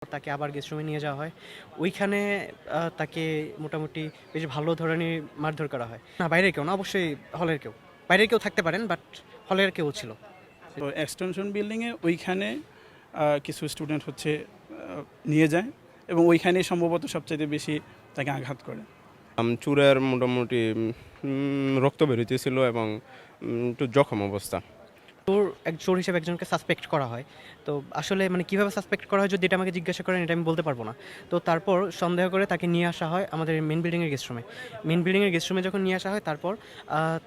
তাকে আবার গেস্ট রুমে নিয়ে যাওয়া হয়। ওইখানে তাকে মোটামুটি বেশ ভালো ধরনের মারধর করা হয়। না, বাইরের কেউ না, অবশ্যই হলের কেউ। বাইরের কেউ থাকতে পারেন, বাট হলের কেউ ছিল। তো এক্সটেনশন বিল্ডিংয়ে ওইখানে কিছু স্টুডেন্ট হচ্ছে নিয়ে যায় এবং ওইখানেই সম্ভবত সবচাইতে বেশি তাকে আঘাত করে। চুলের মোটামুটি রক্ত বেরোতেছিল এবং একটু জখম অবস্থা। চোর হিসেবে একজনকে সাসপেক্ট করা হয়। তো আসলে মানে কিভাবে সাসপেক্ট করা হয় যদি এটা আমাকে জিজ্ঞাসা করেন, এটা আমি বলতে পারবো না। তো তারপর সন্দেহ করে তাকে নিয়ে আসা হয় আমাদের মেইন বিল্ডিংয়ের গেস্ট রুমে। মেইন বিল্ডিংয়ের গেস্ট রুমে যখন নিয়ে আসা হয়, তারপর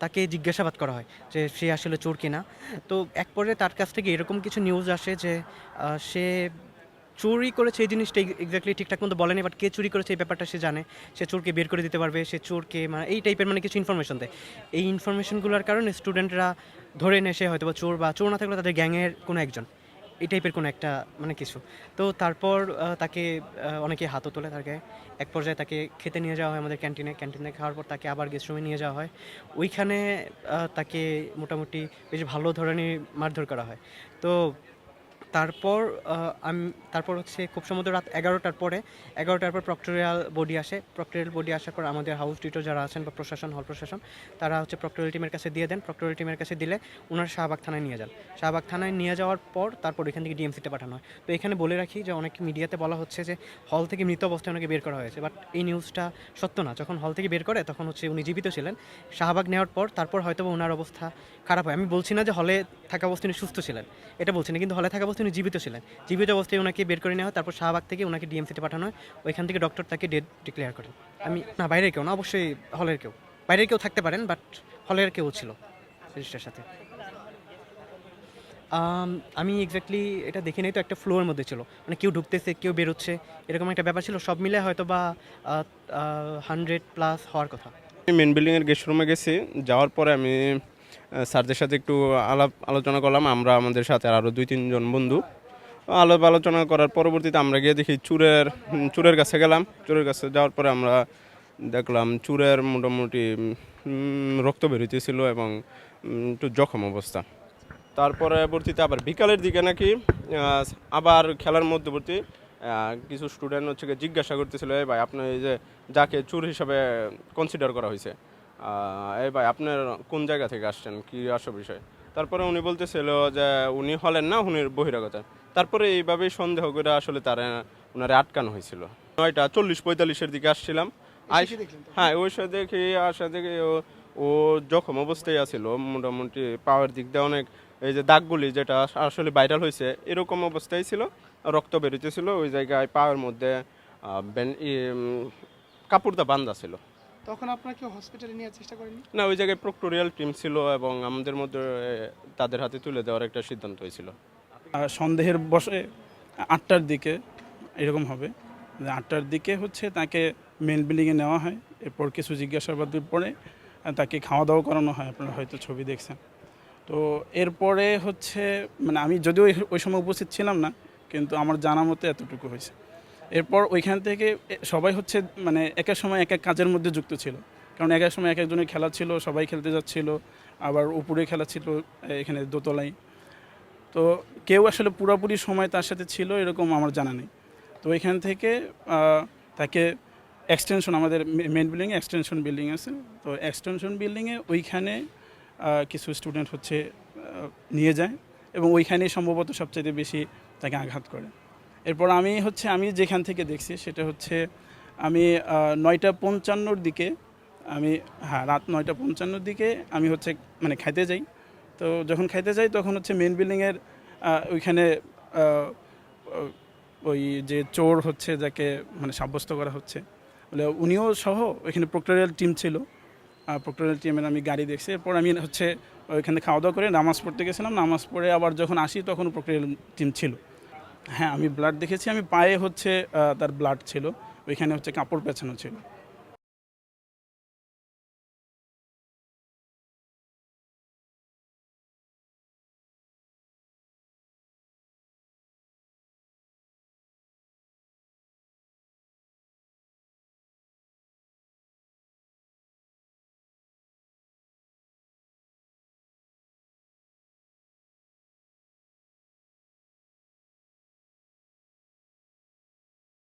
তাকে জিজ্ঞাসাবাদ করা হয় যে সে আসলে চোর কিনা। তো এক পর্যায়ে তার কাছ থেকে এরকম কিছু নিউজ আসে যে সে চুরি করেছে, এই জিনিসটা এক্স্যাক্টলি ঠিকঠাক মতো বলেনি, বাট কে চুরি করেছে এই ব্যাপারটা সে জানে। সে চোরকে বের করে দিতে পারবে, সে চোরকে মানে এই টাইপের মানে কিছু ইনফরমেশন দেয়। এই ইনফরমেশনগুলোর কারণে স্টুডেন্টরা ধরে নেয় সে হয়তো বা চোর, বা চোর না থাকলে তাদের গ্যাংয়ের কোনো একজন, এই টাইপের কোনো একটা মানে কিছু। তো তারপর তাকে অনেকে হাতও তোলে তার গায়ে। এক পর্যায়ে তাকে খেতে নিয়ে যাওয়া হয় আমাদের ক্যান্টিনে খাওয়ার পর তাকে আবার গেস্ট রুমে নিয়ে যাওয়া হয়। ওইখানে তাকে মোটামুটি বেশ ভালো ধরনের মারধর করা হয়। তো তারপর তারপর হচ্ছে খুব সম্ভবত রাত 11টার পর প্রক্টোরিয়াল বডি আসে। প্রক্টোরিয়াল বডি আসার পর আমাদের হাউস টিউটর যারা আছেন বা প্রশাসন, হল প্রশাসন, তারা হচ্ছে প্রক্টোরিয়াল টিমের কাছে দিয়ে দেন। প্রক্টোরিয়াল টিমের কাছে দিলে ওনার শাহবাগ থানায় নিয়ে যান। শাহবাগ থানায় নিয়ে যাওয়ার পর তারপর এখান থেকে ডিএমসিতে পাঠানো হয়। তো এখানে বলে রাখি যে অনেক মিডিয়াতে বলা হচ্ছে যে হল থেকে মৃত অবস্থায় ওনাকে বের করা হয়েছে, বাট এই নিউজটা সত্য না। যখন হল থেকে বের করে তখন হচ্ছে উনি জীবিত ছিলেন। শাহবাগ নেওয়ার পর তারপর হয়তো ওনার অবস্থা খারাপ হয়। আমি বলছি না যে হলে থাকা অবস্থায় উনি সুস্থ ছিলেন, এটা বলছি না, কিন্তু হলে থাকা অবস্থায় উনি জীবিত ছিলেন। জীবিত অবস্থায় ওনাকে বের করে নেওয়া হয়। তারপর শাহবাগ থেকে ওনাকে ডিএমসিতে পাঠানো হয়। ওইখান থেকে ডক্টর তাকে ডেড ডিক্লেয়ার করেন। আমি না, বাইরের কেউ না, অবশ্যই হলের কেউ। বাইরের কেউ থাকতে পারেন, বাট হলের কেউ ছিল রেজিস্টার সাথে। আমি এক্স্যাক্টলি এটা দেখি নাই, তো একটা ফ্লোরের মধ্যে ছিল, মানে কেউ ঢুকতেছে কেউ বেরোচ্ছে, এরকম একটা ব্যাপার ছিল। সব মিলে হয়তো বা 100+ হওয়ার কথা। আমি মেন বিল্ডিংয়ের গেস্ট রুমে গেছি। যাওয়ার পরে আমি স্যারদের সাথে একটু আলোচনা করলাম। আমরা আমাদের সাথে আরও 2-3 জন বন্ধু আলোচনা করার পরবর্তীতে আমরা গিয়ে দেখি চুরের কাছে গেলাম। চুরের কাছে যাওয়ার পরে আমরা দেখলাম চুরের মোটামুটি রক্ত বেরোতেছিল এবং একটু জখম অবস্থা। তারপরে পরবর্তীতে আবার বিকালের দিকে নাকি আবার খেলার মধ্যবর্তী কিছু স্টুডেন্ট হচ্ছে জিজ্ঞাসা করতেছিল, এই ভাই আপনার এই যে যাকে চোর হিসাবে কনসিডার করা হয়েছে, এই ভাই আপনার কোন জায়গা থেকে আসছেন, কি আসল বিষয়। তারপরে উনি বলতেছিল যে উনি হলেন না, উনি বহিরাগত। তারপরে এইভাবেই সন্দেহ করে আসলে তারা ওনারে আটকানো হয়েছিল। 9:40-45-এর দিকে আসছিলাম। হ্যাঁ, ওই সাথে দেখি আসা দেখি ও জখম অবস্থায় আছিল। মোটামুটি পাওয়ার দিক দিয়ে অনেক, এই যে দাগগুলি যেটা আসলে ভাইরাল হয়েছে এরকম অবস্থায় ছিল, রক্ত বেরোতেছিল। ওই জায়গায় পাওয়ার মধ্যে কাপড়টা বান্ধা ছিল। তখন আপনাকে হসপিটালে নেওয়ার চেষ্টা করেনি? না, ওই জায়গায় প্রক্টোরিয়াল টিম ছিল এবং আমাদের মধ্যে তাদের হাতে তুলে দেওয়ার একটা সিদ্ধান্ত হয়েছিল। সন্দেহের বশে 8টার দিকে এরকম হবে, 8টার দিকে হচ্ছে তাকে মেন বিল্ডিংয়ে নেওয়া হয়। এরপর কিছু জিজ্ঞাসাবাদের পরে তাকে খাওয়া দাওয়া করানো হয়, আপনারা হয়তো ছবি দেখছেন। তো এরপরে হচ্ছে মানে আমি যদিও ওই সময় উপস্থিত ছিলাম না, কিন্তু আমার জানা মতে এতটুকু হয়েছে। এরপর ওইখান থেকে সবাই হচ্ছে মানে এক এক সময় এক এক কাজের মধ্যে যুক্ত ছিল, কারণ এক এক সময় এক একজনের খেলা ছিল, সবাই খেলতে যাচ্ছিল, আবার উপরে খেলা ছিল এখানে দোতলায়। তো কেউ আসলে পুরোপুরি সময় তার সাথে ছিল এরকম আমার জানা নেই। তো এখান থেকে তাকে এক্সটেনশন, আমাদের মেন বিল্ডিংয়ে এক্সটেনশন বিল্ডিং আছে, তো এক্সটেনশন বিল্ডিংয়ে ওইখানে কিছু স্টুডেন্ট হচ্ছে নিয়ে যায় এবং ওইখানেই সম্ভবত সবচাইতে বেশি তাকে আঘাত করে। এরপর আমি যেখান থেকে দেখছি সেটা হচ্ছে আমি 9:55-র দিকে রাত 9:55-র দিকে আমি হচ্ছে মানে খাইতে যাই। তো যখন খাইতে যাই তখন হচ্ছে মেন বিল্ডিংয়ের ওইখানে ওই যে চোর হচ্ছে যাকে মানে সাব্যস্ত করা হচ্ছে বলে উনিও সহ ওইখানে প্রক্টোরিয়াল টিম ছিল। প্রক্টোরিয়াল টিমের আমি গাড়ি দেখছি। এরপর আমি হচ্ছে ওইখানে খাওয়া দাওয়া করে নামাজ পড়তে গেছিলাম। নামাজ পড়ে আবার যখন আসি তখন প্রক্টোরিয়াল টিম ছিল। হ্যাঁ, আমি ব্লাড দেখেছি। আমি পায়ে হচ্ছে তার ব্লাড ছিল, ওইখানে হচ্ছে কাপড় পেঁচানো ছিল।